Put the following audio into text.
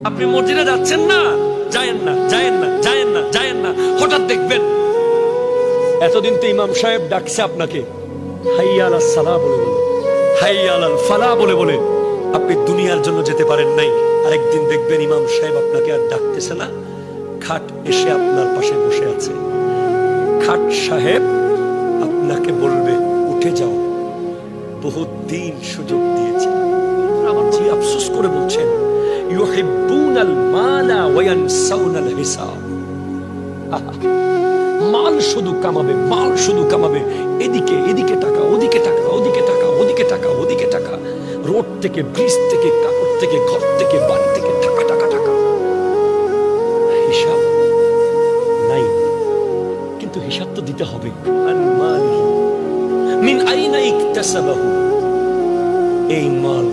আপনি মসজিদে যাচ্ছেন না, যায়েন না, যায়েন না, যায়েন না, যায়েন না, হঠাৎ দেখবেন এতদিন তো ইমাম সাহেব ডাকছে আপনাকে হাইয়া আলাস সালাহ বলে বলে, হাইয়া আলাল ফালাহ বলে বলে আপনি দুনিয়ার জন্য যেতে পারেন নাই। আরেকদিন দেখবেন ইমাম সাহেব আপনাকে আর ডাকতেছে না, খাট এসে আপনার পাশে বসে আছে। খাট সাহেব আপনাকে বলবে উঠে যাও, বহুত দিন সুযোগ দিয়েছি। আমার জি আফসোস করে বলছেন ইউহিব্বুনাল মালা ওয়া ইয়ানসাউনাল হিসাব। মাল শুধু কামাবে, মাল শুধু কামাবে, এদিকে এদিকে টাকা, ওদিকে টাকা, ওদিকে টাকা, ওদিকে টাকা, ওদিকে টাকা, রোড থেকে, ব্রিজ থেকে, কাপড় থেকে, ঘর থেকে, বাড়ি থেকে টাকা টাকা টাকা, হিসাব নাই। কিন্তু হিসাব তো দিতে হবে। আন মালিহি মিন আইনা ইকতাসাবাহু, এই মাল